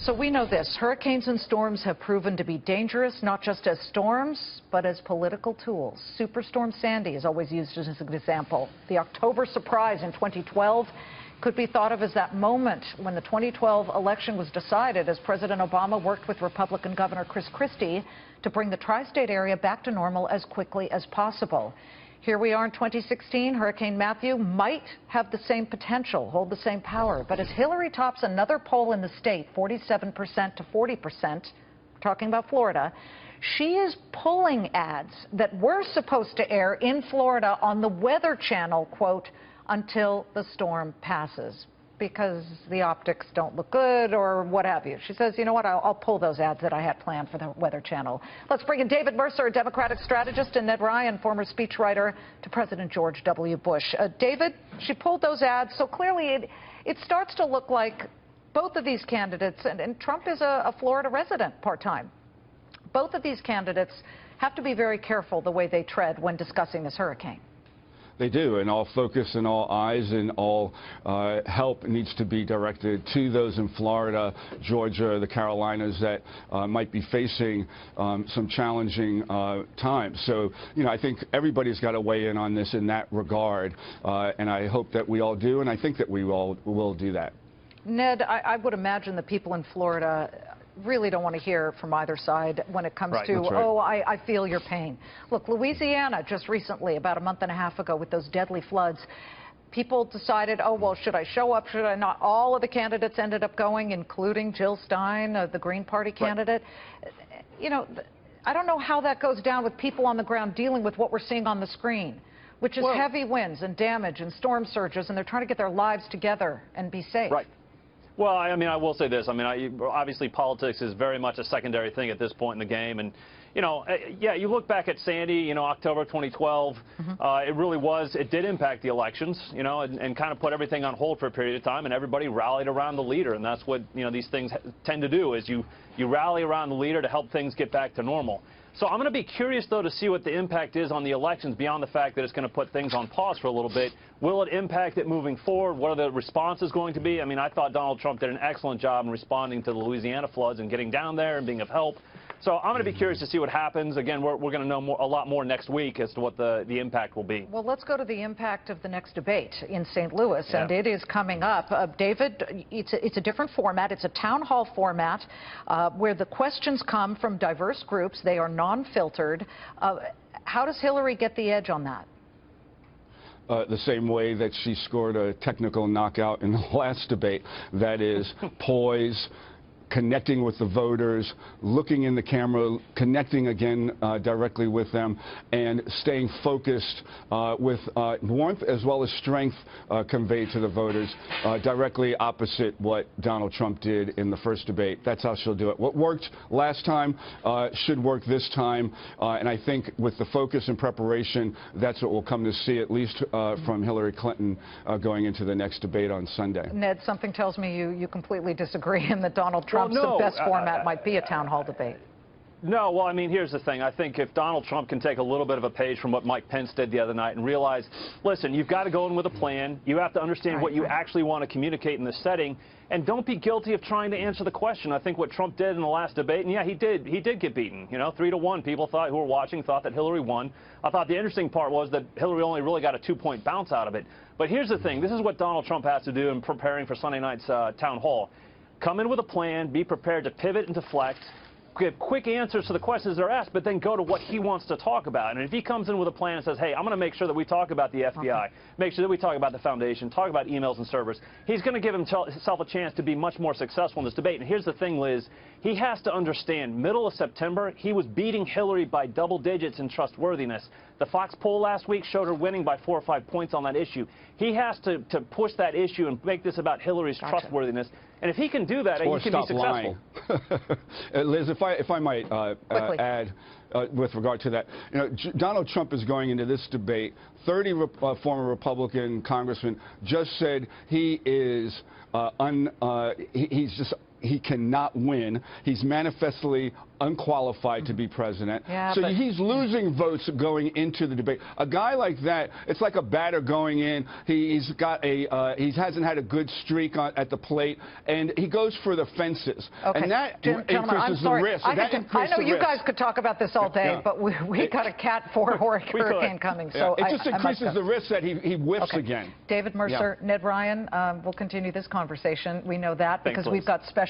So we know this. Hurricanes and storms have proven to be dangerous, not just as storms, but as political tools. Superstorm Sandy is always used as an example. The October surprise in 2012 could be thought of as that moment when the 2012 election was decided as President Obama worked with Republican Governor Chris Christie to bring the tri-state area back to normal as quickly as possible. Here we are in 2016. Hurricane Matthew might have the same potential, hold the same power. But as Hillary tops another poll in the state, 47% to 40%, talking about Florida, she is pulling ads that were supposed to air in Florida on the Weather Channel, quote, until the storm passes, because the optics don't look good or what have you. She says, you know what, I'll pull those ads that I had planned for the Weather Channel. Let's bring in David Mercer, a Democratic strategist, and Ned Ryun, former speechwriter to President George W. Bush. David, she pulled those ads, so clearly it starts to look like both of these candidates, and Trump is a Florida resident part-time, both of these candidates have to be very careful the way they tread when discussing this hurricane. They do, and all focus and all eyes and all help needs to be directed to those in Florida, Georgia, the Carolinas that might be facing some challenging times. So, you know, I think everybody's got to weigh in on this in that regard, and I hope that we all do, and I think that we all will do that. Ned, I would imagine the people in Florida really don't want to hear from either side when it comes to, oh, I feel your pain. Look, Louisiana just recently, about a month and a half ago, with those deadly floods, people decided, oh, well, should I show up, should I not? All of the candidates ended up going, including Jill Stein, the Green Party candidate. You know, I don't know how that goes down with people on the ground dealing with what we're seeing on the screen, which is heavy winds and damage and storm surges, and they're trying to get their lives together and be safe. Right. Well, I mean, I will say this. I mean, obviously politics is very much a secondary thing at this point in the game. And, you know, yeah, you look back at Sandy, you know, October 2012, it really was, it did impact the elections, you know, and kind of put everything on hold for a period of time, and everybody rallied around the leader. And that's what, you know, these things tend to do, is you rally around the leader to help things get back to normal. So I'm going to be curious, though, to see what the impact is on the elections beyond the fact that it's going to put things on pause for a little bit. Will it impact it moving forward? What are the responses going to be? I mean, I thought Donald Trump did an excellent job in responding to the Louisiana floods and getting down there and being of help. So I'm going to be curious to see what happens. Again, we're going to know a lot more next week as to what the impact will be. Well, let's go to the impact of the next debate in St. Louis, and it is coming up. David, it's a different format. It's a town hall format where the questions come from diverse groups. They are non-filtered. How does Hillary get the edge on that? The same way that she scored a technical knockout in the last debate, that is poise, connecting with the voters, looking in the camera, connecting again directly with them, and staying focused with warmth as well as strength conveyed to the voters, directly opposite what Donald Trump did in the first debate. That's how she'll do it. What worked last time should work this time, and I think with the focus and preparation, that's what we'll come to see, at least from Hillary Clinton going into the next debate on Sunday. Ned, something tells me you completely disagree, and that Donald Trump's the best format might be a town hall debate. No, well, I mean, here's the thing. I think if Donald Trump can take a little bit of a page from what Mike Pence did the other night and realize, listen, you've got to go in with a plan. You have to understand what you actually want to communicate in this setting, and don't be guilty of trying to answer the question. I think what Trump did in the last debate, and yeah, he did get beaten. You know, 3-1. People who were watching thought that Hillary won. I thought the interesting part was that Hillary only really got a 2-point bounce out of it. But here's the thing. This is what Donald Trump has to do in preparing for Sunday night's town hall. Come in with a plan, be prepared to pivot and deflect, give quick answers to the questions they're asked, but then go to what he wants to talk about. And if he comes in with a plan and says, hey, I'm going to make sure that we talk about the FBI, make sure that we talk about the foundation, talk about emails and servers, he's going to give himself a chance to be much more successful in this debate. And here's the thing, Liz, he has to understand, middle of September, he was beating Hillary by double digits in trustworthiness. The Fox poll last week showed her winning by 4 or 5 points on that issue. He has to push that issue and make this about Hillary's trustworthiness. And if he can do that, he can be successful. Liz, if I might add with regard to that, you know, Donald Trump is going into this debate. 30 former Republican congressmen just said he is he's just he cannot win. He's manifestly unqualified to be president. Yeah, so he's losing votes going into the debate. A guy like that, it's like a batter going in. He's got a he hasn't had a good streak at the plate, and he goes for the fences. Okay. And that I'm increases the risk. I know you guys could talk about this all day, but we got a Cat 4 hurricane coming. So it just increases the risk that he whiffs again. David Mercer, Ned Ryun, we'll continue this conversation. We know that because we've got special